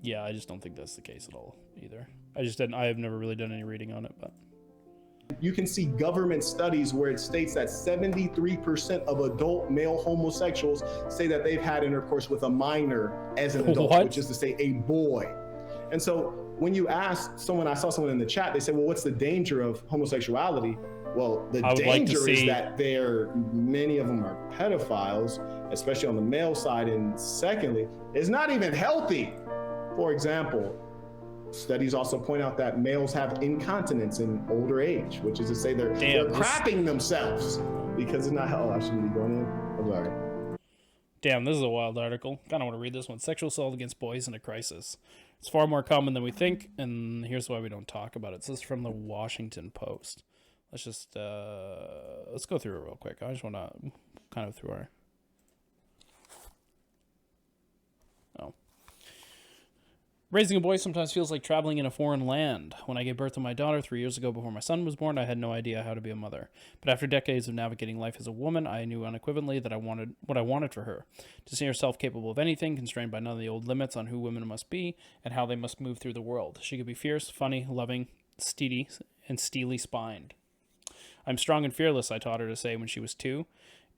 Yeah, I just don't think that's the case at all either. I have never really done any reading on it, but You can see government studies where it states that 73% of adult male homosexuals say that they've had intercourse with a minor as an adult, What? which is to say a boy. And so when you ask someone, I saw someone in the chat, they said, well, what's the danger of homosexuality? Well, the danger is that many of them are pedophiles, especially on the male side. And secondly, it's not even healthy. For example, studies also point out that males have incontinence in older age, which is to say they're crapping themselves because it's not healthy. I shouldn't be going in. I'm sorry. Damn, this is a wild article. Kind of want to read this one. Sexual assault against boys in a crisis. It's far more common than we think, and here's why we don't talk about it. This is from the Washington Post. Let's just let's go through it real quick. I just want to kind of through our. Oh. Raising a boy sometimes feels like traveling in a foreign land. When I gave birth to my daughter 3 years ago before my son was born, I had no idea how to be a mother. But after decades of navigating life as a woman, I knew unequivocally that I wanted what I wanted for her. To see herself capable of anything, constrained by none of the old limits on who women must be and how they must move through the world. She could be fierce, funny, loving, steely, and steely-spined. I'm strong and fearless, I taught her to say when she was 2.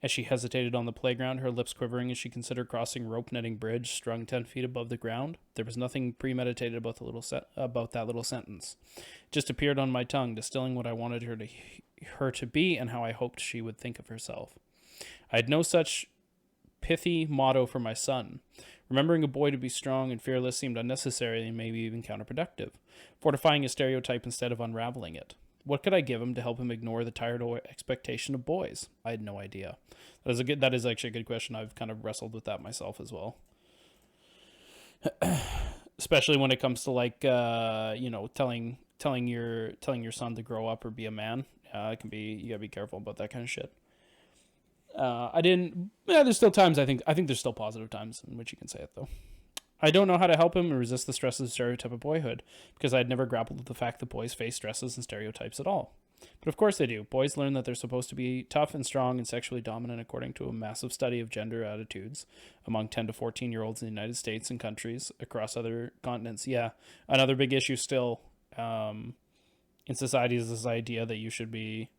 As she hesitated on the playground, her lips quivering as she considered crossing rope netting bridge strung 10 feet above the ground, there was nothing premeditated about that little sentence. It just appeared on my tongue, distilling what I wanted her to be and how I hoped she would think of herself. I had no such pithy motto for my son. Remembering a boy to be strong and fearless seemed unnecessary and maybe even counterproductive, fortifying a stereotype instead of unraveling it. What could I give him to help him ignore the tired expectation of boys? I had no idea. That is actually a good question. I've kind of wrestled with that myself as well. Especially when it comes to like telling your son to grow up or be a man. It can be, you gotta be careful about that kind of shit. There's still times I think there's still positive times in which you can say it though. I don't know how to help him and resist the stresses of stereotype of boyhood, because I had never grappled with the fact that boys face stresses and stereotypes at all. But of course they do. Boys learn that they're supposed to be tough and strong and sexually dominant according to a massive study of gender attitudes among 10 to 14-year-olds in the United States and countries across other continents. Yeah, another big issue still in society is this idea that you should be,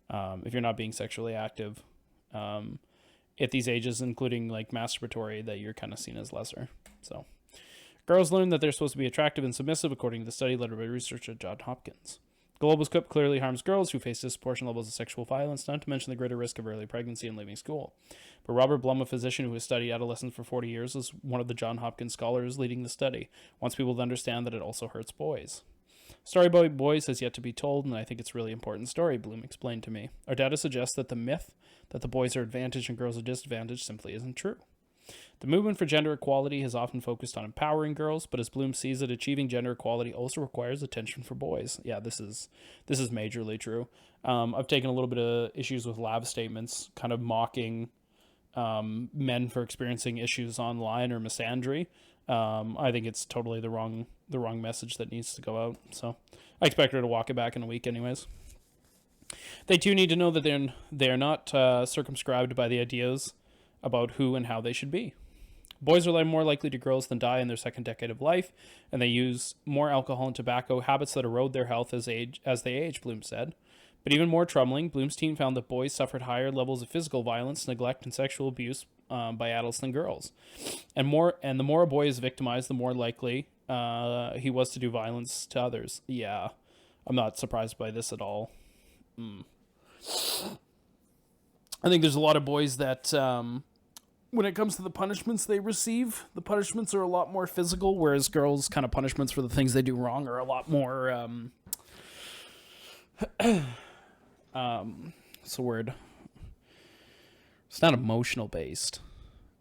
if you're not being sexually active at these ages, including like masturbatory, that you're kind of seen as lesser. So, girls learn that they're supposed to be attractive and submissive, according to the study led by researcher at Johns Hopkins. Global scope clearly harms girls who face disproportionate levels of sexual violence, not to mention the greater risk of early pregnancy and leaving school. But Robert Blum, a physician who has studied adolescence for 40 years, is one of the Johns Hopkins scholars leading the study, wants people to understand that it also hurts boys. Story about boys has yet to be told, and I think it's a really important story, Bloom explained to me. Our data suggests that the myth that the boys are advantaged and girls are disadvantaged simply isn't true. The movement for gender equality has often focused on empowering girls, but as Bloom sees it, achieving gender equality also requires attention for boys. Yeah, this is majorly true. I've taken a little bit of issues with lab statements, kind of mocking men for experiencing issues online or misandry. I think it's totally the wrong message that needs to go out. So I expect her to walk it back in a week anyways. They too need to know that they're not circumscribed by the ideas about who and how they should be. Boys are more likely to girls than die in their second decade of life, and they use more alcohol and tobacco, habits that erode their health as they age, Bloom said. But even more troubling, Bloom's team found that boys suffered higher levels of physical violence, neglect, and sexual abuse by adults than girls. And the more a boy is victimized, the more likely he was to do violence to others. Yeah, I'm not surprised by this at all. I think there's a lot of boys that, when it comes to the punishments they receive, the punishments are a lot more physical, whereas girls' kind of punishments for the things they do wrong are a lot more, what's the word? It's not emotional based,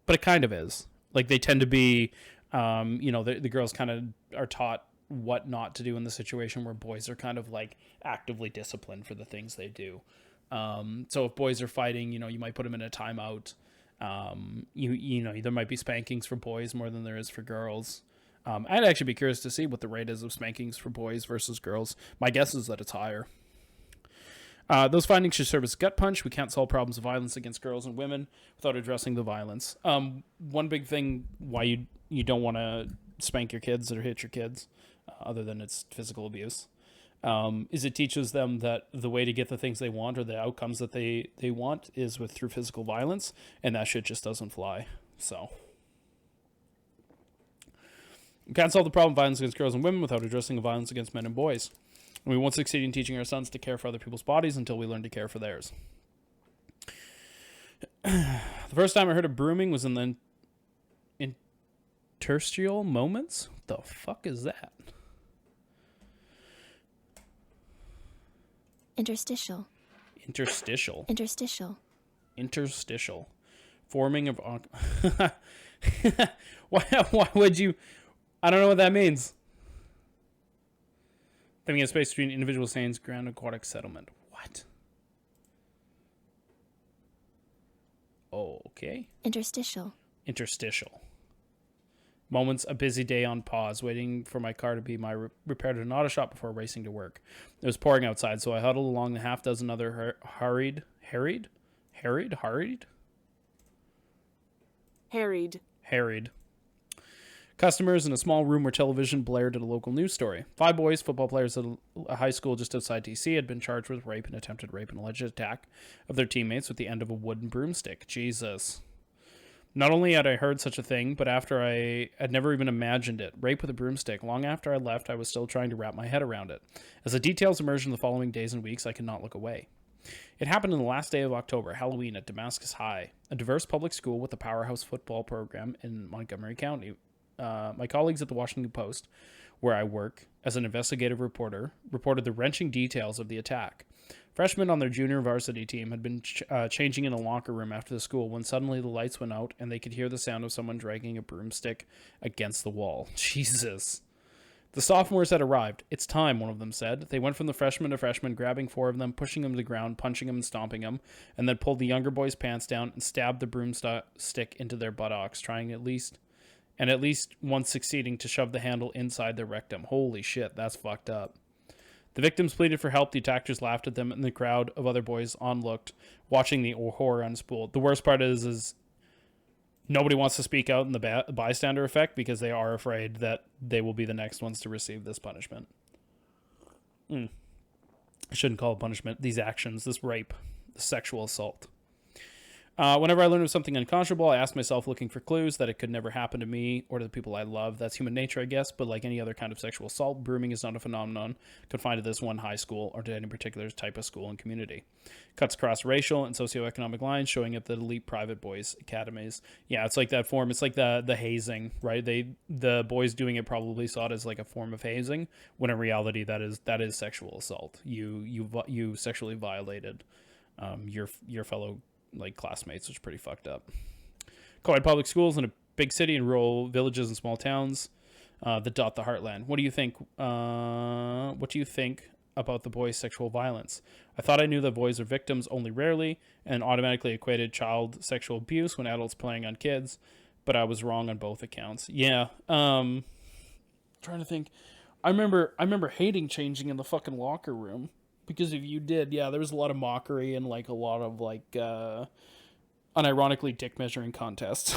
but it kind of is. Like they tend to be, the girls kind of are taught what not to do in the situation, where boys are kind of like actively disciplined for the things they do. So if boys are fighting, you might put them in a timeout. There might be spankings for boys more than there is for girls. I'd actually be curious to see what the rate is of spankings for boys versus girls. My guess is that it's higher. Those findings should serve as a gut punch. We can't solve problems of violence against girls and women without addressing the violence. One big thing why you don't want to spank your kids or hit your kids, other than it's physical abuse, is it teaches them that the way to get the things they want or the outcomes that they want is through physical violence, and that shit just doesn't fly. So we can't solve the problem of violence against girls and women without addressing the violence against men and boys. And we won't succeed in teaching our sons to care for other people's bodies until we learn to care for theirs. The first time I heard of brooming was in the interstitial moments. What the fuck is that? Interstitial. Interstitial. Interstitial. Interstitial. Forming of... why would you... I don't know what that means. Having a space between individual sands, ground aquatic settlement. What? Oh, okay. Interstitial. Interstitial. Moments, a busy day on pause, waiting for my car to be repaired at an auto shop before racing to work. It was pouring outside, so I huddled along the half dozen other harried customers in a small room where television blared at a local news story. 5 boys, football players at a high school just outside DC, had been charged with rape and attempted rape and alleged attack of their teammates with the end of a wooden broomstick. Jesus. Not only had I heard such a thing, but after I had never even imagined it. Rape with a broomstick. Long after I left, I was still trying to wrap my head around it. As the details emerged in the following days and weeks, I could not look away. It happened on the last day of October, Halloween, at Damascus High, a diverse public school with a powerhouse football program in Montgomery County. My colleagues at the Washington Post, where I work as an investigative reporter, reported the wrenching details of the attack. Freshmen on their junior varsity team had been changing in a locker room after the school when suddenly the lights went out and they could hear the sound of someone dragging a broomstick against the wall. Jesus. The sophomores had arrived. It's time, one of them said. They went from the freshman to freshman, grabbing 4 of them, pushing them to the ground, punching them and stomping them, and then pulled the younger boy's pants down and stabbed the broomstick into their buttocks, trying at least once succeeding to shove the handle inside their rectum. Holy shit, that's fucked up. The victims pleaded for help. The attackers laughed at them, and the crowd of other boys onlooked, watching the horror unspool. The worst part is nobody wants to speak out in the bystander effect because they are afraid that they will be the next ones to receive this punishment. I shouldn't call it punishment. These actions, this rape, this sexual assault. Whenever I learned of something unconscionable, I asked myself, looking for clues that it could never happen to me or to the people I love. That's human nature, I guess, but like any other kind of sexual assault, brooming is not a phenomenon confined to this one high school or to any particular type of school and community. Cuts across racial and socioeconomic lines, showing up the elite private boys' academies. Yeah, it's like that form. It's like the hazing, right? The boys doing it probably saw it as like a form of hazing, when in reality that is sexual assault. You sexually violated your fellow like classmates, which is pretty fucked up. Co-ed public schools in a big city and rural villages and small towns that dot the heartland. What do you think? What do you think about the boys' sexual violence? I thought I knew that boys are victims only rarely and automatically equated child sexual abuse when adults playing on kids, but I was wrong on both accounts. Yeah. Trying to think. I remember hating changing in the fucking locker room. Because if you did, yeah, there was a lot of mockery and like a lot of like unironically dick measuring contests.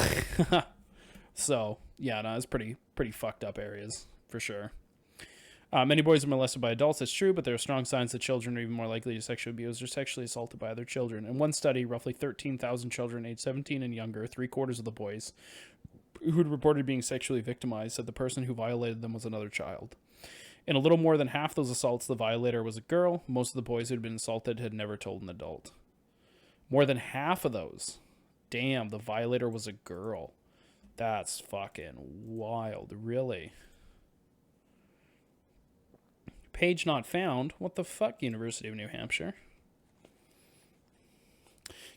So yeah, no, it's pretty fucked up areas for sure. Many boys are molested by adults, that's true, but there are strong signs that children are even more likely to sexually abuse or sexually assaulted by other children. In one study, roughly 13,000 children aged 17 and younger, 3/4 of the boys who had reported being sexually victimized said the person who violated them was another child. In a little more than half those assaults, the violator was a girl. Most of the boys who had been assaulted had never told an adult. More than half of those. Damn, the violator was a girl. That's fucking wild, really. Page not found. What the fuck, University of New Hampshire?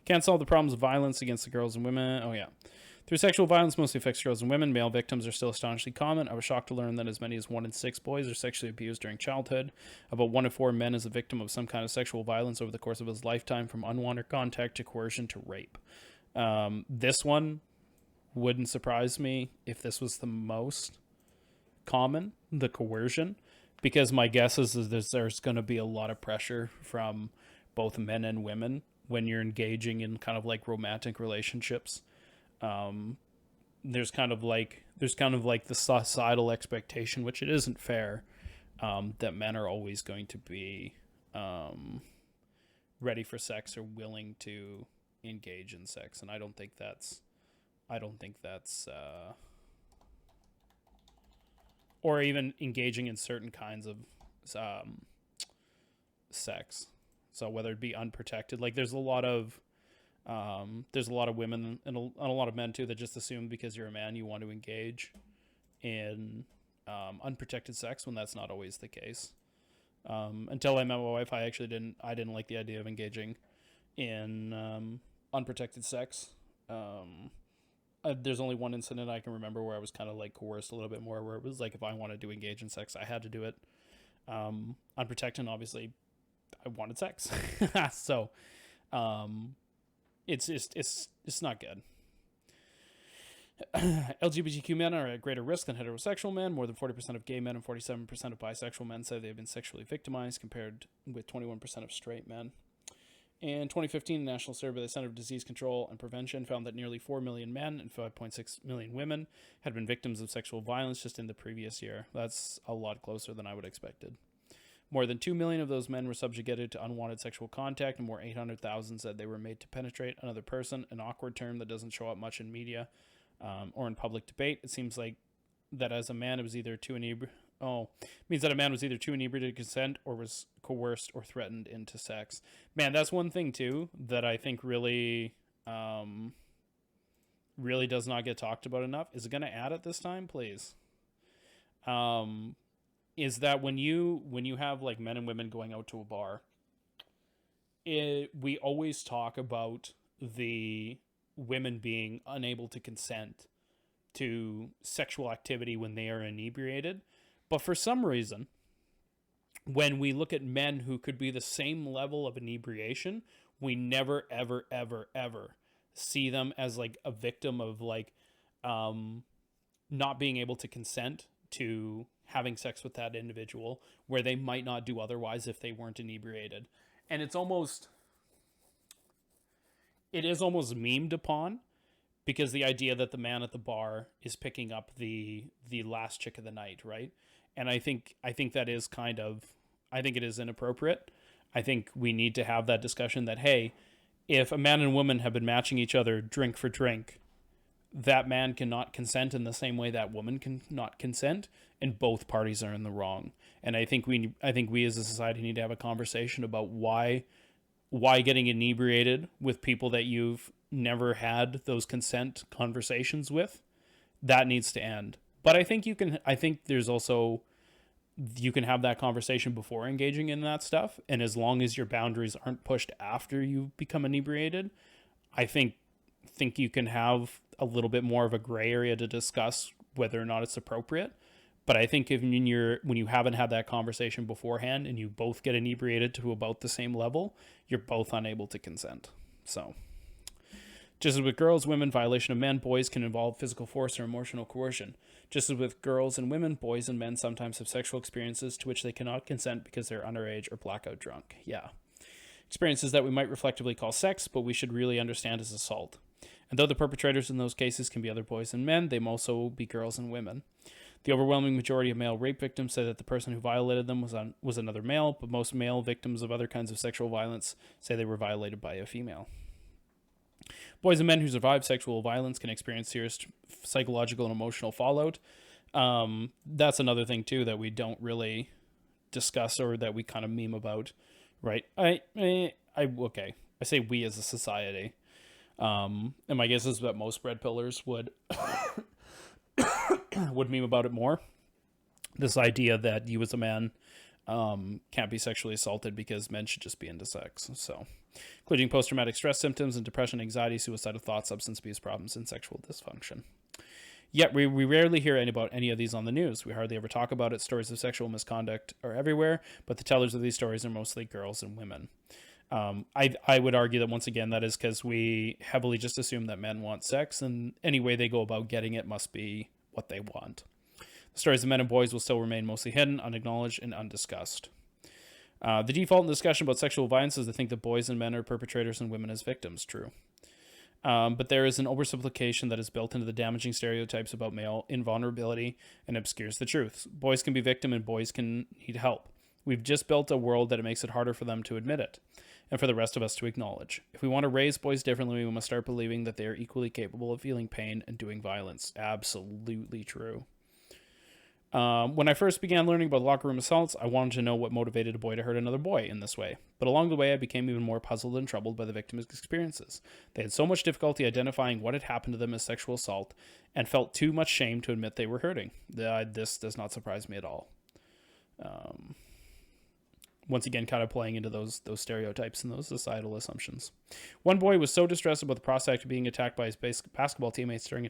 Can't solve the problems of violence against the girls and women. Oh, yeah. Through sexual violence mostly affects girls and women, male victims are still astonishingly common. I was shocked to learn that as many as 1 in 6 boys are sexually abused during childhood. About 1 in 4 men is a victim of some kind of sexual violence over the course of his lifetime, from unwanted contact to coercion to rape. This one wouldn't surprise me if this was the most common, the coercion, because my guess is there's going to be a lot of pressure from both men and women when you're engaging in kind of like romantic relationships. there's kind of like the societal expectation, which it isn't fair, that men are always going to be ready for sex or willing to engage in sex, and I don't think that's or even engaging in certain kinds of sex. So whether it be unprotected, like there's a lot of women and a lot of men too that just assume because you're a man you want to engage in unprotected sex when that's not always the case. Until I met my wife, I didn't like the idea of engaging in unprotected sex. There's only one incident I can remember where I was kind of like coerced a little bit more, where it was like if I wanted to engage in sex, I had to do it unprotected. And obviously, I wanted sex, so it's not good. LGBTQ men are at greater risk than heterosexual men. More than 40% of gay men and 47% of bisexual men say they've been sexually victimized, compared with 21% of straight men. In 2015, a national survey of the Center for Disease Control and Prevention found that nearly 4 million men and 5.6 million women had been victims of sexual violence just in the previous year. That's a lot closer than I would have expected. More than 2 million of those men were subjugated to unwanted sexual contact, and more 800,000 said they were made to penetrate another person, an awkward term that doesn't show up much in media or in public debate. It seems like that as a man, it was either too inebriated. Means that a man was either too inebriated to consent or was coerced or threatened into sex. Man, that's one thing too that I think really does not get talked about enough. Is it going to add it this time, please? Is that when you have like men and women going out to a bar, we always talk about the women being unable to consent to sexual activity when they are inebriated. But for some reason, when we look at men who could be the same level of inebriation, we never, ever, ever, ever see them as like a victim of like not being able to consent to having sex with that individual, where they might not do otherwise if they weren't inebriated. And it is almost memed upon, because the idea that the man at the bar is picking up the last chick of the night, right? And I think that is I think it is inappropriate. I think we need to have that discussion that, hey, if a man and woman have been matching each other drink for drink, that man cannot consent in the same way that woman cannot consent, and both parties are in the wrong. And I think we as a society need to have a conversation about why getting inebriated with people that you've never had those consent conversations with, that needs to end. But I think you can have that conversation before engaging in that stuff. And as long as your boundaries aren't pushed after you become inebriated, I think you can have a little bit more of a gray area to discuss whether or not it's appropriate. But I think when you haven't had that conversation beforehand and you both get inebriated to about the same level, you're both unable to consent. So, just as with girls, women, violation of men, boys can involve physical force or emotional coercion. Just as with girls and women, boys and men sometimes have sexual experiences to which they cannot consent because they're underage or blackout drunk. Yeah. Experiences that we might reflectively call sex, but we should really understand as assault. And though the perpetrators in those cases can be other boys and men, they may also be girls and women. The overwhelming majority of male rape victims say that the person who violated them was another male, but most male victims of other kinds of sexual violence say they were violated by a female. Boys and men who survive sexual violence can experience serious psychological and emotional fallout. That's another thing too that we don't really discuss, or that we kind of meme about, right? I say we as a society. And my guess is that most red pillars would meme about it more. This idea that you as a man can't be sexually assaulted because men should just be into sex. So, including post-traumatic stress symptoms and depression, anxiety, suicidal thoughts, substance abuse problems, and sexual dysfunction. Yet we rarely hear about any of these on the news. We hardly ever talk about it. Stories of sexual misconduct are everywhere, but the tellers of these stories are mostly girls and women. I would argue that once again, that is because we heavily just assume that men want sex, and any way they go about getting it must be what they want. The stories of men and boys will still remain mostly hidden, unacknowledged, and undiscussed. The default in discussion about sexual violence is to think that boys and men are perpetrators and women as victims. True. But there is an oversimplification that is built into the damaging stereotypes about male invulnerability and obscures the truth. Boys can be victim and boys can need help. We've just built a world that it makes it harder for them to admit it, and for the rest of us to acknowledge. If we want to raise boys differently, we must start believing that they are equally capable of feeling pain and doing violence. Absolutely true. When I first began learning about locker room assaults, I wanted to know what motivated a boy to hurt another boy in this way. But along the way, I became even more puzzled and troubled by the victims' experiences. They had so much difficulty identifying what had happened to them as sexual assault, and felt too much shame to admit they were hurting. This does not surprise me at all. Once again, kind of playing into those stereotypes and those societal assumptions. One boy was so distressed about the prospect of being attacked by his basketball teammates during a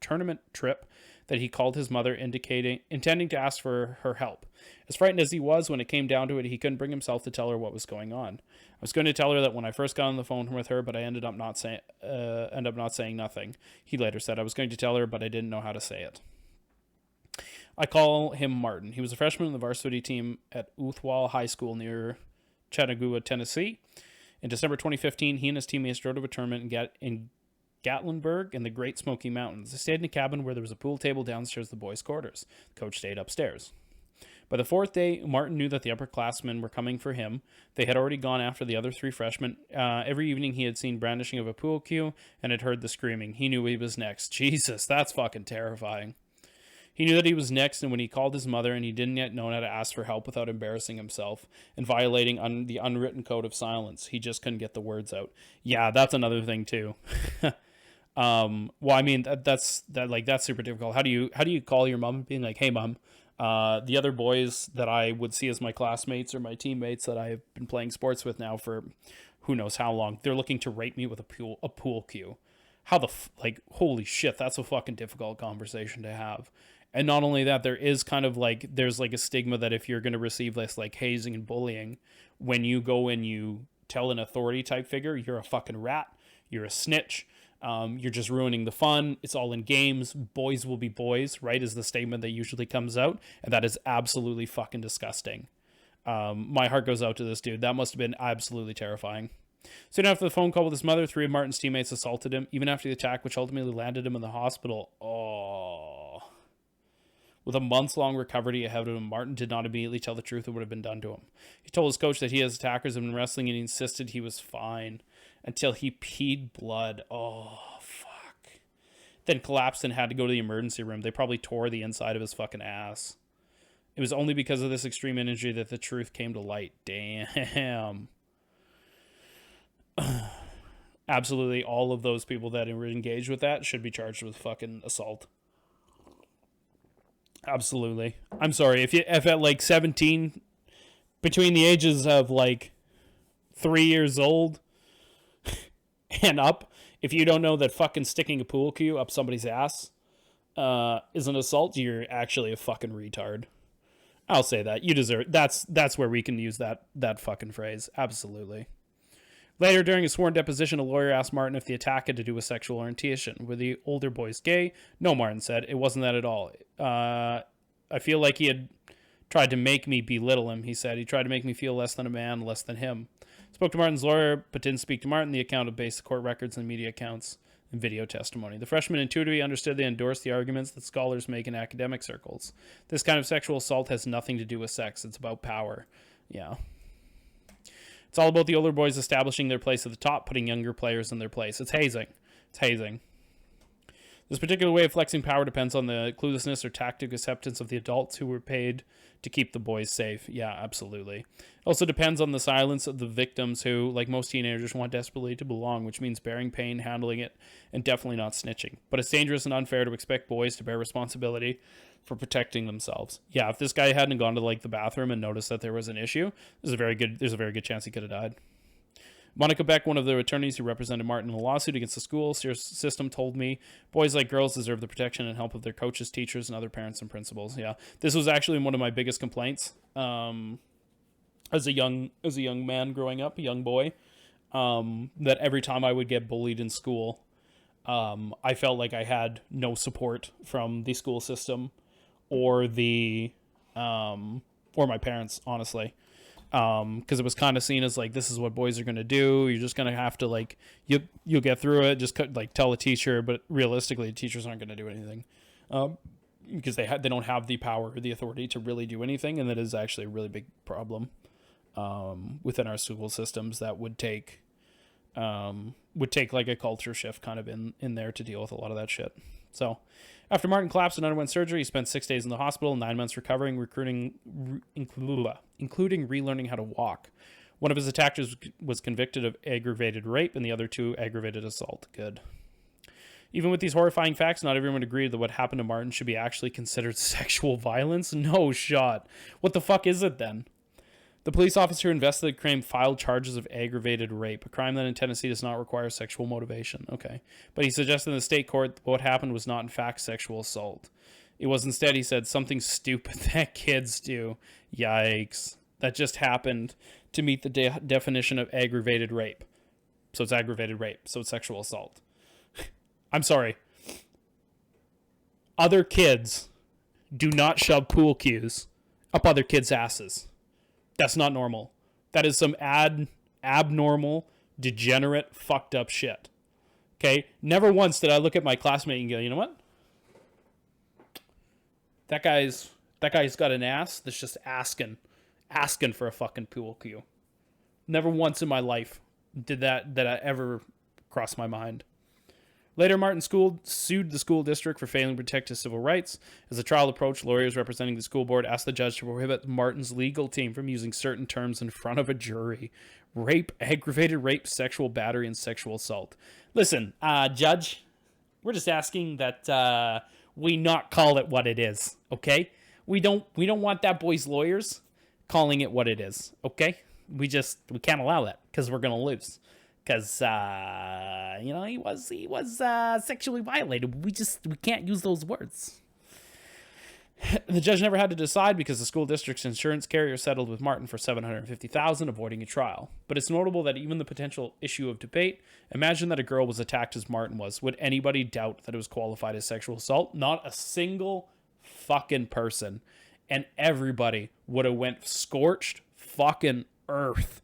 tournament trip that he called his mother, intending to ask for her help. As frightened as he was, when it came down to it, he couldn't bring himself to tell her what was going on. I was going to tell her that when I first got on the phone with her, but I ended up not saying nothing. He later said, I was going to tell her, but I didn't know how to say it. I call him Martin. He was a freshman on the varsity team at Uthwal High School near Chattanooga, Tennessee. In December 2015, he and his teammates drove to a tournament in Gatlinburg in the Great Smoky Mountains. They stayed in a cabin where there was a pool table downstairs the boys' quarters. The coach stayed upstairs. By the fourth day, Martin knew that the upperclassmen were coming for him. They had already gone after the other three freshmen. Every evening he had seen brandishing of a pool cue and had heard the screaming. He knew he was next. Jesus, that's fucking terrifying. He knew that he was next, and when he called his mother and he didn't yet know how to ask for help without embarrassing himself and violating the unwritten code of silence, he just couldn't get the words out. Yeah, that's another thing too. Well, I mean, that's super difficult. How do you call your mom being like, hey mom, the other boys that I would see as my classmates or my teammates that I've been playing sports with now for who knows how long, they're looking to rape me with a pool cue. How holy shit, that's a fucking difficult conversation to have. And not only that, there is kind of there's a stigma that if you're going to receive this hazing and bullying, when you go and you tell an authority type figure, you're a fucking rat, you're a snitch, you're just ruining the fun, it's all in games, boys will be boys, right, is the statement that usually comes out, and that is absolutely fucking disgusting. My heart goes out to this dude. That must have been absolutely terrifying. Soon after the phone call with his mother, 3 of Martin's teammates assaulted him, even after the attack, which ultimately landed him in the hospital. With a months-long recovery ahead of him, Martin did not immediately tell the truth of what had been done to him. He told his coach that he and his attackers had been wrestling, and he insisted he was fine until he peed blood. Oh, fuck. Then collapsed and had to go to the emergency room. They probably tore the inside of his fucking ass. It was only because of this extreme injury that the truth came to light. Damn. Absolutely all of those people that were engaged with that should be charged with fucking assault. Absolutely. I'm sorry, if at 17, between the ages of 3 years old and up, if you don't know that fucking sticking a pool cue up somebody's ass is an assault, you're actually a fucking retard. I'll say that. You deserve. That's where we can use that fucking phrase. Absolutely. Later, during a sworn deposition, a lawyer asked Martin if the attack had to do with sexual orientation. Were the older boys gay? No, Martin said. It wasn't that at all. I feel like he had tried to make me belittle him, he said. He tried to make me feel less than a man, less than him. Spoke to Martin's lawyer, but didn't speak to Martin. The account of based court records and media accounts and video testimony. The freshman intuitively understood they endorsed the arguments that scholars make in academic circles. This kind of sexual assault has nothing to do with sex. It's about power. Yeah. It's all about the older boys establishing their place at the top, putting younger players in their place. It's hazing. It's hazing. This particular way of flexing power depends on the cluelessness or tactic acceptance of the adults who were paid to keep the boys safe. Yeah, absolutely. It also depends on the silence of the victims who, like most teenagers, want desperately to belong, which means bearing pain, handling it, and definitely not snitching. But it's dangerous and unfair to expect boys to bear responsibility for protecting themselves. Yeah, if this guy hadn't gone to the bathroom and noticed that there was an issue, there's a very good chance he could have died. Monica Beck, one of the attorneys who represented Martin in a lawsuit against the school system, told me boys like girls deserve the protection and help of their coaches, teachers, and other parents and principals. Yeah, this was actually one of my biggest complaints as a young man growing up, a young boy, that every time I would get bullied in school, I felt like I had no support from the school system or or my parents, honestly. because it was kind of seen as like, this is what boys are going to do. You're just going to have to like, you'll get through it. Just like tell a teacher, but realistically, teachers aren't going to do anything, because they don't have the power or the authority to really do anything, and that is actually a really big problem within our school systems that would take like a culture shift kind of in there to deal with a lot of that shit. So after Martin collapsed and underwent surgery, he spent 6 days in the hospital, 9 months recovering, including relearning how to walk. One of his attackers was convicted of aggravated rape and the other 2 aggravated assault. Good. Even with these horrifying facts, not everyone agreed that what happened to Martin should be actually considered sexual violence. No shot. What the fuck is it then? The police officer who investigated the crime filed charges of aggravated rape, a crime that in Tennessee does not require sexual motivation. Okay. But he suggested in the state court what happened was not in fact sexual assault. It was instead, he said, something stupid that kids do. Yikes. That just happened to meet the definition of aggravated rape. So it's aggravated rape. So it's sexual assault. I'm sorry. Other kids do not shove pool cues up other kids' asses. That's not normal. That is some abnormal, degenerate, fucked up shit. Okay? Never once did I look at my classmate and go, you know what? That guy's got an ass that's just asking for a fucking pool cue. Never once in my life did that ever cross my mind. Later, Martin sued the school district for failing to protect his civil rights. As the trial approached, lawyers representing the school board asked the judge to prohibit Martin's legal team from using certain terms in front of a jury. Rape, aggravated rape, sexual battery, and sexual assault. Listen, judge, we're just asking that we not call it what it is, okay? We don't want that boy's lawyers calling it what it is, okay? We can't allow that because we're going to lose. Because, he was sexually violated. We can't use those words. The judge never had to decide because the school district's insurance carrier settled with Martin for $750,000, avoiding a trial. But it's notable that even the potential issue of debate, imagine that a girl was attacked as Martin was. Would anybody doubt that it was qualified as sexual assault? Not a single fucking person. And everybody would have went scorched fucking earth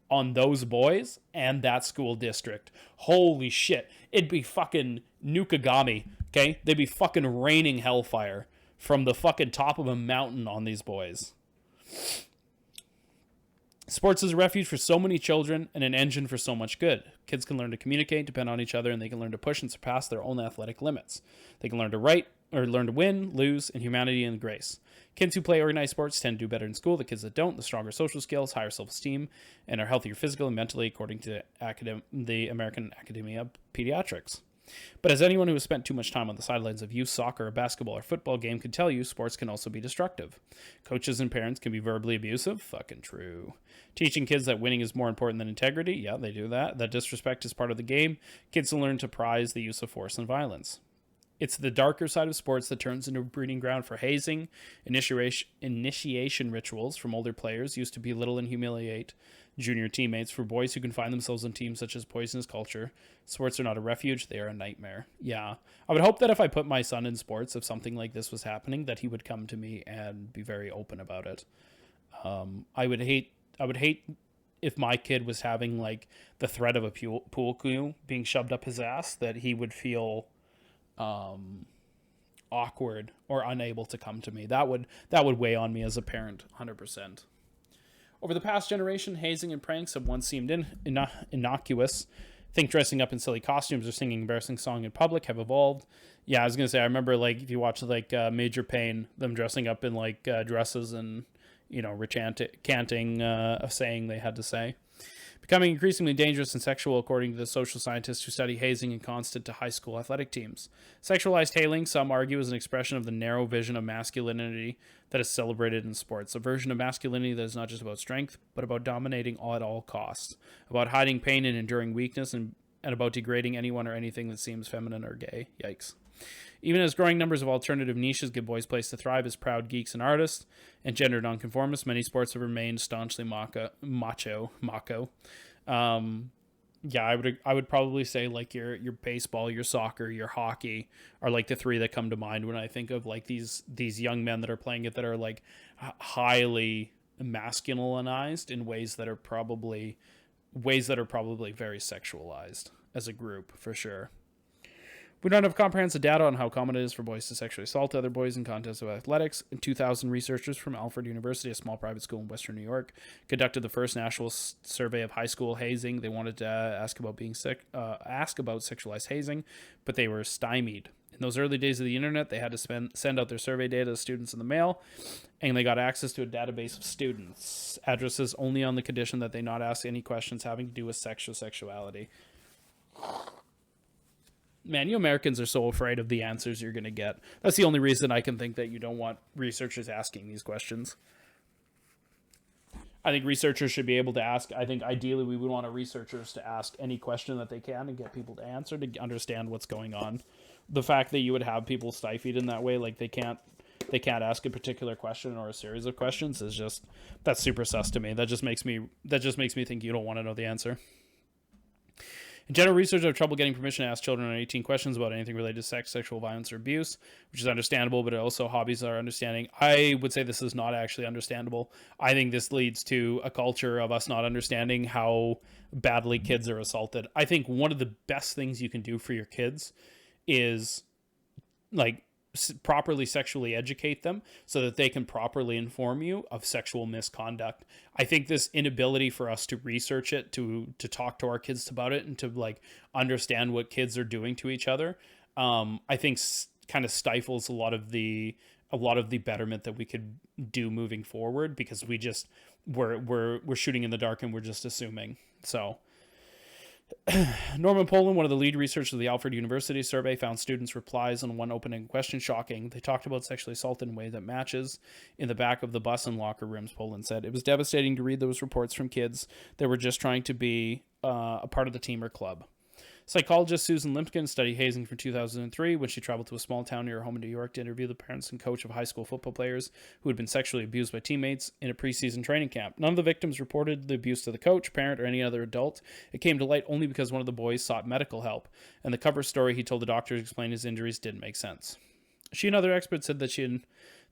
on those boys and that school district. Holy shit. It'd be fucking Nukagami, okay? They'd be fucking raining hellfire from the fucking top of a mountain on these boys. Sports is a refuge for so many children and an engine for so much good. Kids can learn to communicate, depend on each other, and they can learn to push and surpass their own athletic limits. They can learn to learn to win, lose, in humanity and grace. Kids who play organized sports tend to do better in school. The kids that don't, the stronger social skills, higher self-esteem, and are healthier physically and mentally, according to the American Academy of Pediatrics. But as anyone who has spent too much time on the sidelines of youth soccer, or basketball, or football game can tell you, sports can also be destructive. Coaches and parents can be verbally abusive. Fucking true. Teaching kids that winning is more important than integrity. Yeah, they do that. That disrespect is part of the game. Kids will learn to prize the use of force and violence. It's the darker side of sports that turns into a breeding ground for hazing. Initiation rituals from older players used to belittle and humiliate junior teammates. For boys who can find themselves on teams such as Poisonous Culture, sports are not a refuge, they are a nightmare. Yeah. I would hope that if I put my son in sports, if something like this was happening, that he would come to me and be very open about it. I would hate if my kid was having like the threat of a pool cue being shoved up his ass, that he would feel awkward or unable to come to me. That would weigh on me as a parent 100%. Over the past generation, hazing and pranks have once seemed innocuous. Think dressing up in silly costumes or singing embarrassing song in public have evolved. Yeah, I was gonna say, I remember like if you watch like Major Payne, them dressing up in like dresses and recanting a saying they had to say. Becoming increasingly dangerous and sexual, according to the social scientists who study hazing and constant to high school athletic teams. Sexualized hailing, some argue, is an expression of the narrow vision of masculinity that is celebrated in sports. A version of masculinity that is not just about strength, but about dominating at all costs, about hiding pain and enduring weakness, and about degrading anyone or anything that seems feminine or gay. Yikes. Even as growing numbers of alternative niches give boys place to thrive as proud geeks and artists and gender nonconformists, many sports have remained staunchly macho. I would probably say like your baseball, your soccer, your hockey are like the three that come to mind when I think of like these young men that are playing it, that are like highly masculinized in ways that are probably very sexualized as a group, for sure. We don't have comprehensive data on how common it is for boys to sexually assault other boys in contests of athletics. In 2000, researchers from Alfred University, a small private school in Western New York, conducted the first national survey of high school hazing. They wanted to ask about sexualized hazing, but they were stymied. In those early days of the internet, they had to send out their survey data to students in the mail, and they got access to a database of students' addresses only on the condition that they not ask any questions having to do with sex or sexuality. Man, you Americans are so afraid of the answers you're going to get. That's the only reason I can think that you don't want researchers asking these questions. I think researchers should be able to ask. I think ideally we would want our researchers to ask any question that they can and get people to answer to understand what's going on. The fact that you would have people stymied in that way, like they can't ask a particular question or a series of questions, is just, that's super sus to me. That just makes me think you don't want to know the answer. In general, researchers have trouble getting permission to ask children under 18 questions about anything related to sex, sexual violence, or abuse, which is understandable, but also hobbies are understanding. I would say this is not actually understandable. I think this leads to a culture of us not understanding how badly kids are assaulted. I think one of the best things you can do for your kids is, like, properly sexually educate them so that they can properly inform you of sexual misconduct. I think this inability for us to research it, to talk to our kids about it, and to like understand what kids are doing to each other, I think kind of stifles a lot of the betterment that we could do moving forward, because we're shooting in the dark and we're just assuming. So Norman Poland, one of the lead researchers of the Alfred University survey, found students' replies on one opening question shocking. They talked about sexually assaulted in a way that matches in the back of the bus and locker rooms, Poland said. It was devastating to read those reports from kids that were just trying to be a part of the team or club. Psychologist Susan Limpkin studied hazing from 2003 when she traveled to a small town near her home in New York to interview the parents and coach of high school football players who had been sexually abused by teammates in a preseason training camp. None of the victims reported the abuse to the coach, parent, or any other adult. It came to light only because one of the boys sought medical help, and the cover story he told the doctor to explain his injuries didn't make sense. She and other experts said that she had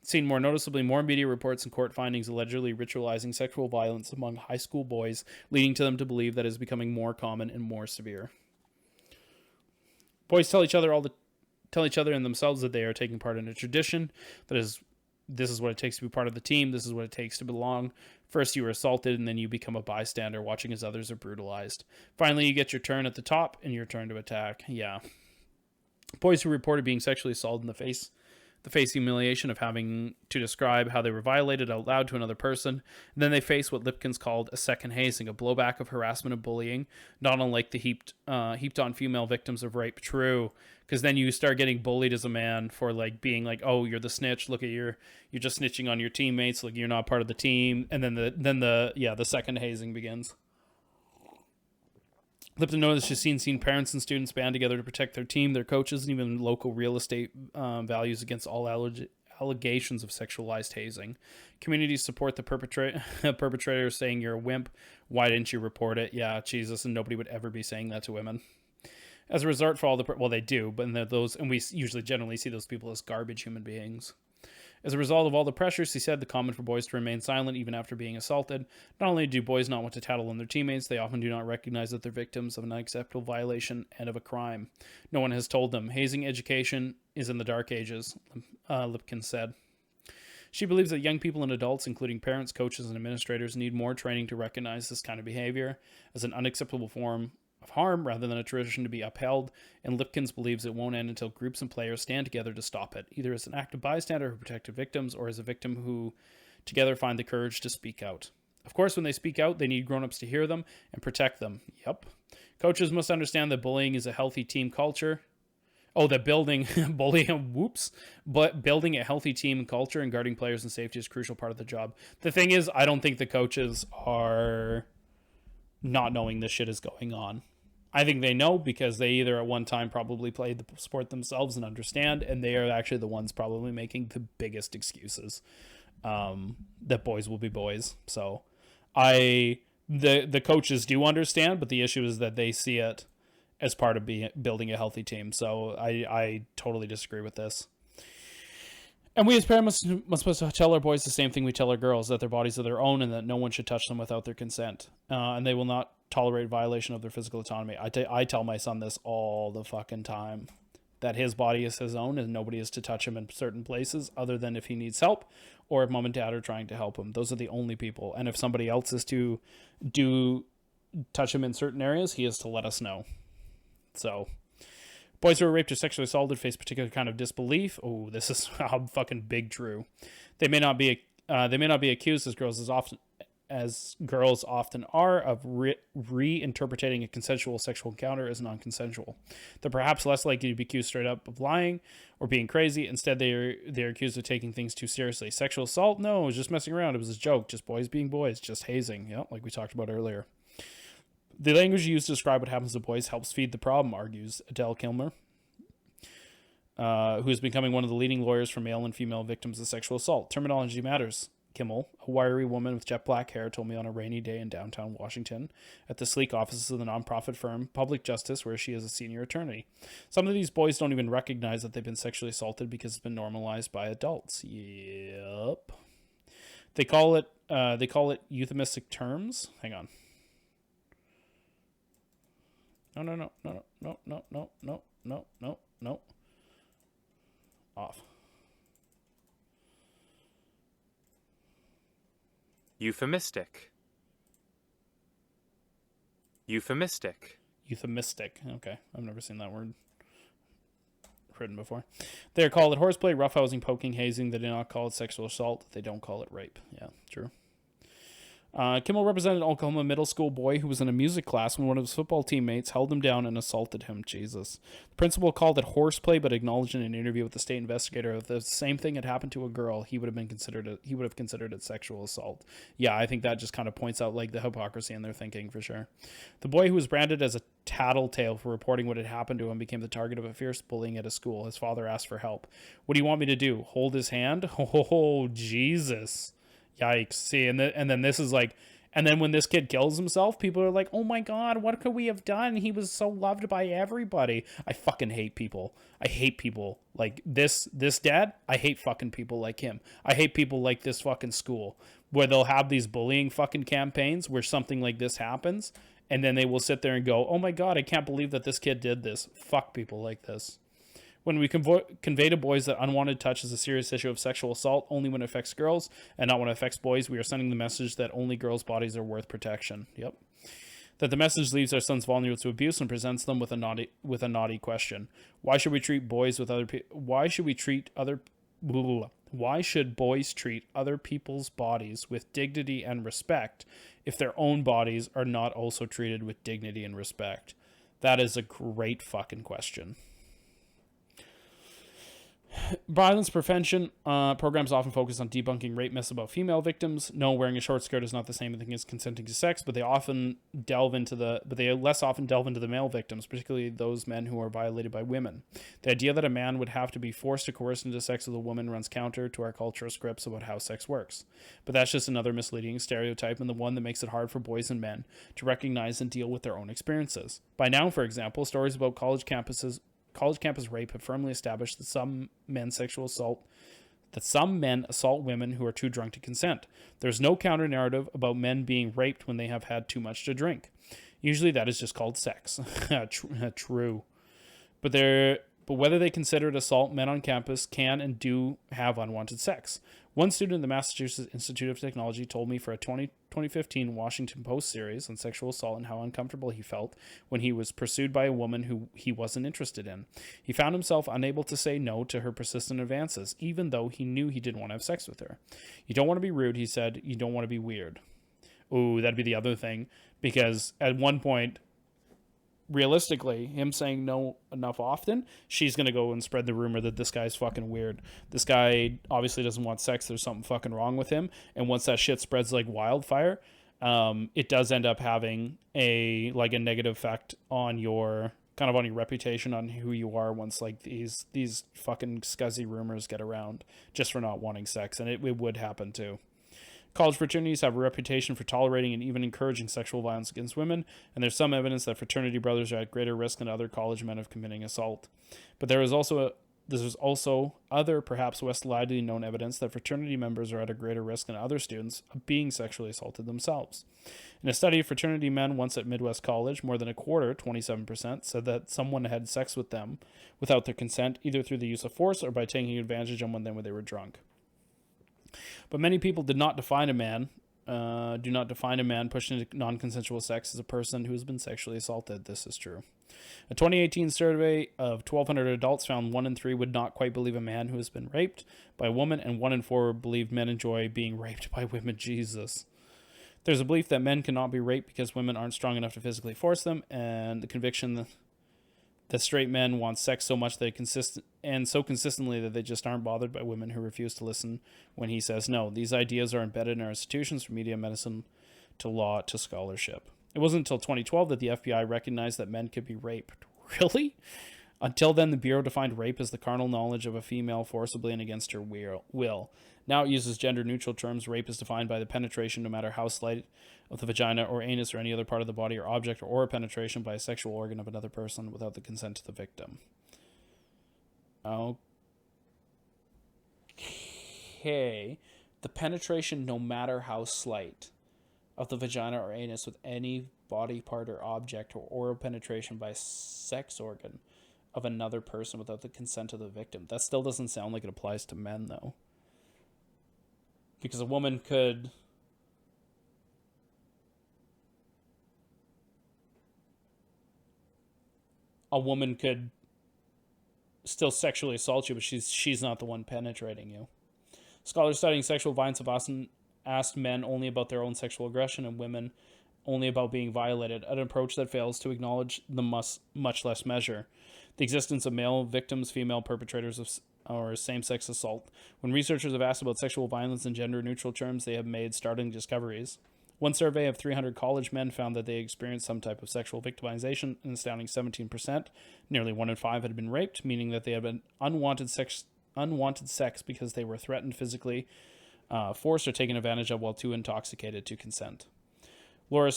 seen more media reports and court findings allegedly ritualizing sexual violence among high school boys, leading to them to believe that it is becoming more common and more severe. Boys tell each other and themselves that they are taking part in a tradition. This is what it takes to be part of the team. This is what it takes to belong. First you are assaulted, and then you become a bystander watching as others are brutalized. Finally, you get your turn at the top and your turn to attack. Yeah. Boys who reported being sexually assaulted in the face humiliation of having to describe how they were violated out loud to another person. And then they face what Lipkins called a second hazing, a blowback of harassment and bullying, not unlike the heaped on female victims of rape. True, because then you start getting bullied as a man for like being like, oh, you're the snitch. Look at you're just snitching on your teammates. Like you're not part of the team. And then the second hazing begins. Lipton noticed she's seen parents and students band together to protect their team, their coaches, and even local real estate values against all allegations of sexualized hazing. Communities support the perpetrator, saying you're a wimp. Why didn't you report it? Yeah, Jesus, and nobody would ever be saying that to women. As a result, for all they do, but we usually generally see those people as garbage human beings. As a result of all the pressures, he said, the common for boys to remain silent even after being assaulted. Not only do boys not want to tattle on their teammates, they often do not recognize that they're victims of an unacceptable violation and of a crime. No one has told them. Hazing education is in the dark ages, Lipkin said. She believes that young people and adults, including parents, coaches, and administrators, need more training to recognize this kind of behavior as an unacceptable form of harm rather than a tradition to be upheld, and Lipkins believes it won't end until groups and players stand together to stop it, either as an active bystander who protected victims or as a victim who together find the courage to speak out. Of course, when they speak out, they need grown-ups to hear them and protect them. Yep. Coaches must understand that bullying is a healthy team culture. Oh, that building building a healthy team culture and guarding players and safety is a crucial part of the job. The thing is, I don't think the coaches are not knowing this shit is going on. I think they know because they either at one time probably played the sport themselves and understand, and they are actually the ones probably making the biggest excuses that boys will be boys. So the coaches do understand, but the issue is that they see it as part of building a healthy team. So I totally disagree with this. And we as parents must tell our boys the same thing we tell our girls, that their bodies are their own and that no one should touch them without their consent. And they will not tolerate violation of their physical autonomy. I tell my son this all the fucking time, that his body is his own and nobody is to touch him in certain places other than if he needs help or if mom and dad are trying to help him. Those are the only people. And if somebody else is to touch him in certain areas, he is to let us know. So... boys who are raped or sexually assaulted face particular kind of disbelief. Oh, this is fucking big true. They may not be accused as girls often are of reinterpreting a consensual sexual encounter as non-consensual. They're perhaps less likely to be accused straight up of lying or being crazy. Instead, they're accused of taking things too seriously. Sexual assault? No, it was just messing around. It was a joke. Just boys being boys. Just hazing. Yeah, like we talked about earlier. The language used to describe what happens to boys helps feed the problem, argues Adele Kilmer, who is becoming one of the leading lawyers for male and female victims of sexual assault. Terminology matters. Kimmel, a wiry woman with jet black hair, told me on a rainy day in downtown Washington at the sleek offices of the nonprofit firm Public Justice, where she is a senior attorney. Some of these boys don't even recognize that they've been sexually assaulted because it's been normalized by adults. Yep. They call it euphemistic terms. Hang on. No. Off. Euphemistic. Okay, I've never seen that word written before. They're called it horseplay, roughhousing, poking, hazing. They do not call it sexual assault. They don't call it rape. Yeah, true. Kimmel represented an Oklahoma middle school boy who was in a music class when one of his football teammates held him down and assaulted him. Jesus. The principal called it horseplay, but acknowledged in an interview with the state investigator if the same thing had happened to a girl, he would have considered it sexual assault. Yeah, I think that just kind of points out like the hypocrisy in their thinking for sure. The boy who was branded as a tattletale for reporting what had happened to him became the target of a fierce bullying at his school. His father asked for help. What do you want me to do? Hold his hand? Oh, Jesus. Yikes. See, and then this is like, and then when this kid kills himself, people are like, oh my God, what could we have done? He was so loved by everybody. I fucking hate people. I hate people like this dad. I hate fucking people like him. I hate people like this fucking school where they'll have these bullying fucking campaigns where something like this happens. And then they will sit there and go, oh my God, I can't believe that this kid did this. Fuck people like this. When we convey to boys that unwanted touch is a serious issue of sexual assault only when it affects girls and not when it affects boys, we are sending the message that only girls' bodies are worth protection. Yep. That the message leaves our sons vulnerable to abuse and presents them with a naughty question. Why should we treat boys with other people? Why should boys treat other people's bodies with dignity and respect if their own bodies are not also treated with dignity and respect? That is a great fucking question. Violence prevention programs often focus on debunking rape myths about female victims. No, wearing a short skirt is not the same thing as consenting to sex, but they less often delve into the male victims, particularly those men who are violated by women. The idea that a man would have to be forced to coerce into sex with a woman runs counter to our cultural scripts about how sex works. But that's just another misleading stereotype, and the one that makes it hard for boys and men to recognize and deal with their own experiences. By now, for example, stories about college campus rape have firmly established that some men assault women who are too drunk to consent. There's no counter narrative about men being raped when they have had too much to drink. Usually that is just called sex. True. But whether they consider it assault, men on campus can and do have unwanted sex. One student at the Massachusetts Institute of Technology told me for a 2015 Washington Post series on sexual assault and how uncomfortable he felt when he was pursued by a woman who he wasn't interested in. He found himself unable to say no to her persistent advances, even though he knew he didn't want to have sex with her. You don't want to be rude, he said. You don't want to be weird. Ooh, that'd be the other thing, because at one point, realistically, him saying no enough often, she's going to go and spread the rumor that this guy's fucking weird. This guy obviously doesn't want sex. There's something fucking wrong with him. And once that shit spreads like wildfire, it does end up having a negative effect on your reputation, on who you are once like these fucking scuzzy rumors get around just for not wanting sex. And it would happen too. College fraternities have a reputation for tolerating and even encouraging sexual violence against women, and there's some evidence that fraternity brothers are at greater risk than other college men of committing assault. But there is also There's also other, perhaps less widely known evidence that fraternity members are at a greater risk than other students of being sexually assaulted themselves. In a study of fraternity men once at Midwest College, more than a quarter, 27%, said that someone had sex with them without their consent, either through the use of force or by taking advantage of them when they were drunk. But many people do not define a man pushed into non-consensual sex as a person who has been sexually assaulted. This is true. A 2018 survey of 1,200 adults found 1 in 3 would not quite believe a man who has been raped by a woman, and 1 in 4 believed men enjoy being raped by women. Jesus. There's a belief that men cannot be raped because women aren't strong enough to physically force them, and the conviction that straight men want sex so much so consistently that they just aren't bothered by women who refuse to listen when he says no. These ideas are embedded in our institutions, from media, medicine, to law, to scholarship. It wasn't until 2012 that the FBI recognized that men could be raped. Really? Until then, the Bureau defined rape as the carnal knowledge of a female forcibly and against her will. Now it uses gender-neutral terms. Rape is defined by the penetration, no matter how slight, of the vagina or anus or any other part of the body or object, or a penetration by a sexual organ of another person without the consent of the victim. Okay. The penetration, no matter how slight, of the vagina or anus with any body part or object, or oral penetration by a sex organ of another person without the consent of the victim. That still doesn't sound like it applies to men, though. Because a woman could still sexually assault you, but she's not the one penetrating you. Scholars studying sexual violence have often asked men only about their own sexual aggression and women only about being violated, an approach that fails to acknowledge the much less measure the existence of male victims, female perpetrators of or same-sex assault. When researchers have asked about sexual violence in gender-neutral terms, they have made startling discoveries. One survey of 300 college men found that they experienced some type of sexual victimization, an astounding 17%. Nearly 1 in 5 had been raped, meaning that they had been unwanted sex because they were threatened physically, forced, or taken advantage of while too intoxicated to consent. Laura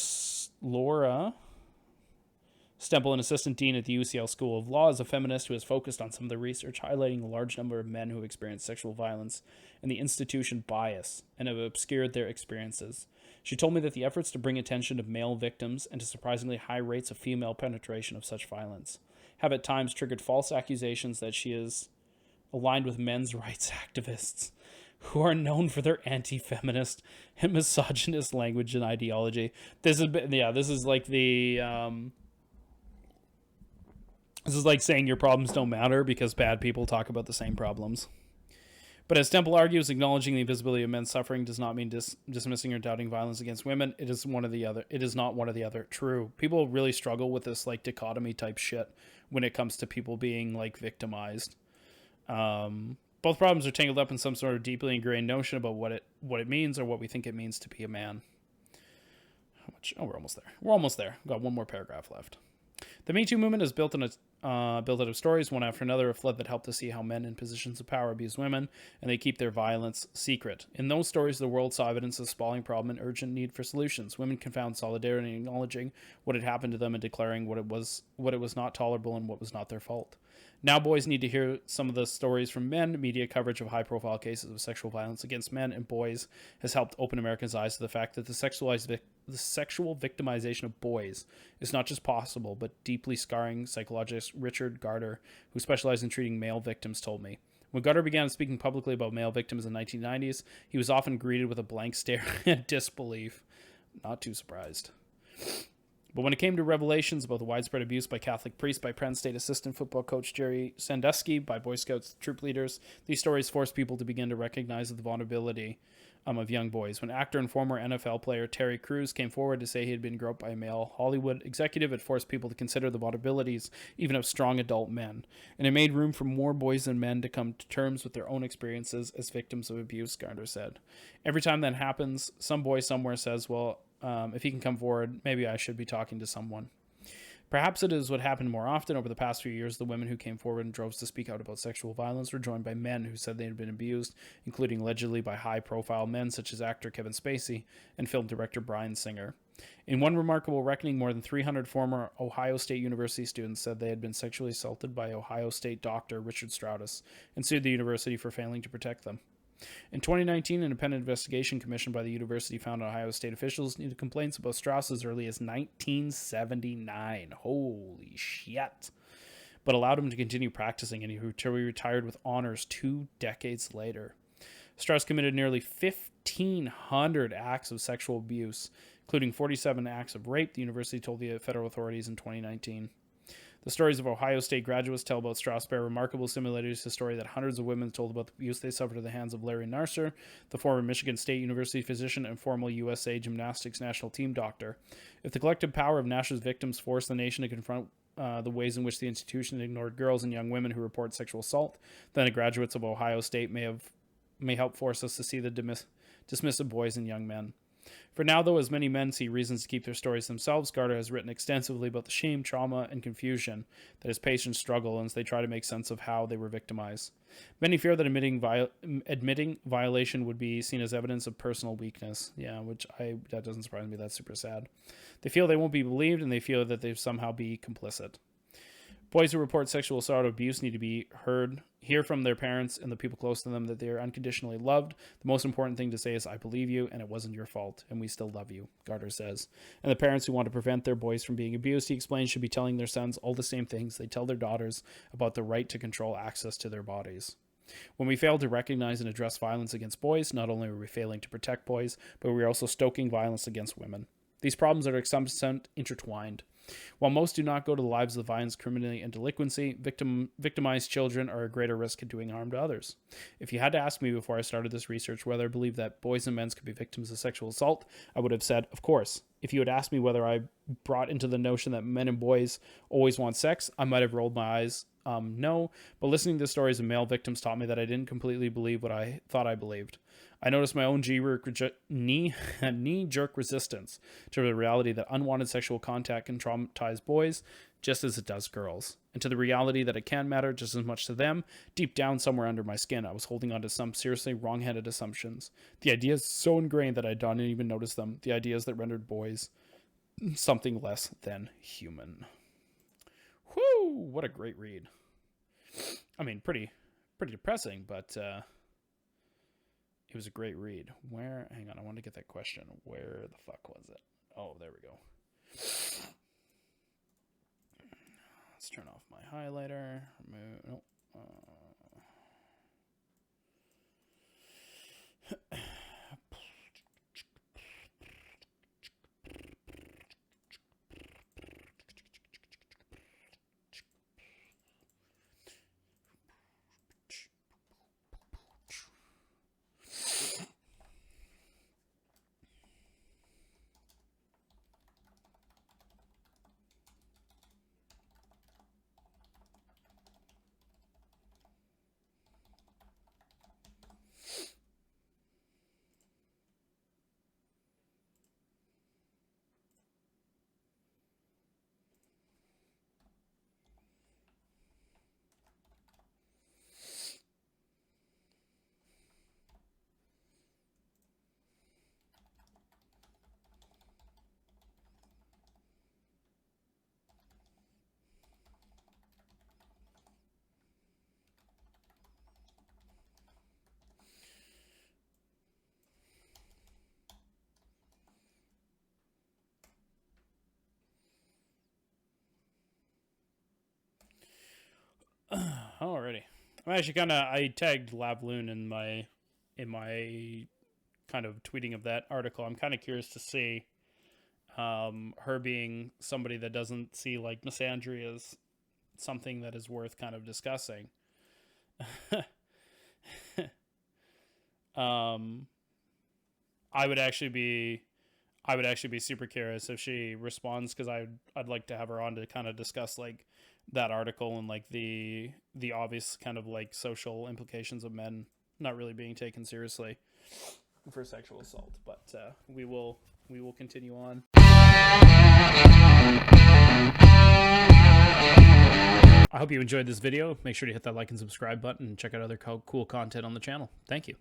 Stemple, an assistant dean at the UCL School of Law, is a feminist who has focused on some of the research highlighting a large number of men who have experienced sexual violence and the institution bias and have obscured their experiences. She told me that the efforts to bring attention to male victims and to surprisingly high rates of female penetration of such violence have at times triggered false accusations that she is aligned with men's rights activists who are known for their anti-feminist and misogynist language and ideology. This is like saying your problems don't matter because bad people talk about the same problems. But as Temple argues, acknowledging the invisibility of men's suffering does not mean dismissing or doubting violence against women. It is one or the other. It is not one or the other. True. People really struggle with this like dichotomy type shit when it comes to people being like victimized. Both problems are tangled up in some sort of deeply ingrained notion about what it means or what we think it means to be a man. How much? Oh, we're almost there. We've got one more paragraph left. The Me Too movement is built out of stories, one after another, of flood that help to see how men in positions of power abuse women, and they keep their violence secret. In those stories, the world saw evidence of a sprawling problem and urgent need for solutions. Women can found solidarity in acknowledging what had happened to them and declaring what it was not tolerable and what was not their fault. Now boys need to hear some of the stories from men. Media coverage of high-profile cases of sexual violence against men and boys has helped open Americans' eyes to the fact that the sexual victimization of boys is not just possible, but deeply scarring, psychologist Richard Garter, who specialized in treating male victims, told me. When Garter began speaking publicly about male victims in the 1990s, he was often greeted with a blank stare and disbelief. Not too surprised. But when it came to revelations about the widespread abuse by Catholic priests, by Penn State assistant football coach Jerry Sandusky, by Boy Scouts troop leaders, these stories forced people to begin to recognize the vulnerability of young boys. When actor and former NFL player Terry Crews came forward to say he had been groped by a male Hollywood executive, it forced people to consider the vulnerabilities even of strong adult men. And it made room for more boys and men to come to terms with their own experiences as victims of abuse, Garner said. Every time that happens, some boy somewhere says, well, if he can come forward, maybe I should be talking to someone. Perhaps it is what happened more often over the past few years. The women who came forward in droves to speak out about sexual violence were joined by men who said they had been abused, including allegedly by high-profile men such as actor Kevin Spacey and film director Bryan Singer. In one remarkable reckoning, more than 300 former Ohio State University students said they had been sexually assaulted by Ohio State doctor Richard Straudis and sued the university for failing to protect them. In 2019, an independent investigation commissioned by the university found Ohio State officials needed complaints about Strauss as early as 1979. Holy shit. But allowed him to continue practicing, and he retired with honors 2 decades later. Strauss committed nearly 1,500 acts of sexual abuse, including 47 acts of rape, the university told the federal authorities in 2019. The stories of Ohio State graduates tell about Strauss bear remarkable similarities to the story that hundreds of women told about the abuse they suffered at the hands of Larry Nassar, the former Michigan State University physician and former USA Gymnastics national team doctor. If the collective power of Nassar's victims forced the nation to confront the ways in which the institution ignored girls and young women who report sexual assault, then the graduates of Ohio State may help force us to see the dismissive boys and young men. For now, though, as many men see reasons to keep their stories themselves, Garter has written extensively about the shame, trauma, and confusion that his patients struggle as they try to make sense of how they were victimized. Many fear that admitting violation would be seen as evidence of personal weakness. Yeah, that doesn't surprise me. That's super sad. They feel they won't be believed, and they feel that they somehow be complicit. Boys who report sexual assault or abuse need to hear from their parents and the people close to them that they are unconditionally loved. The most important thing to say is, I believe you, and it wasn't your fault, and we still love you, Garter says. And the parents who want to prevent their boys from being abused, he explains, should be telling their sons all the same things they tell their daughters about the right to control access to their bodies. When we fail to recognize and address violence against boys, not only are we failing to protect boys, but we are also stoking violence against women. These problems are to some extent intertwined. While most do not go to the lives of violence, criminality, and delinquency, victimized children are a greater risk of doing harm to others. If you had to ask me before I started this research whether I believe that boys and men could be victims of sexual assault, I would have said, of course. If you had asked me whether I brought into the notion that men and boys always want sex, I might have rolled my eyes. No, but listening to the stories of male victims taught me that I didn't completely believe what I thought I believed. I noticed my own knee-jerk resistance to the reality that unwanted sexual contact can traumatize boys just as it does girls, and to the reality that it can matter just as much to them. Deep down somewhere under my skin, I was holding on to some seriously wrong-headed assumptions. The ideas so ingrained that I didn't even notice them, the ideas that rendered boys something less than human. Whew, what a great read. I mean, pretty depressing, but it was a great read. Hang on, I want to get that question. Where the fuck was it? Oh, there we go. Let's turn off my highlighter. Nope. Alrighty. I'm actually I tagged Lavloon in my kind of tweeting of that article. I'm kind of curious to see her being somebody that doesn't see like misandry as something that is worth kind of discussing. I would actually be super curious if she responds, because I'd like to have her on to kind of discuss like that article and like the obvious kind of like social implications of men not really being taken seriously for sexual assault. But we will continue on. I hope you enjoyed this video. Make sure to hit that like and subscribe button and check out other cool content on the channel. Thank you.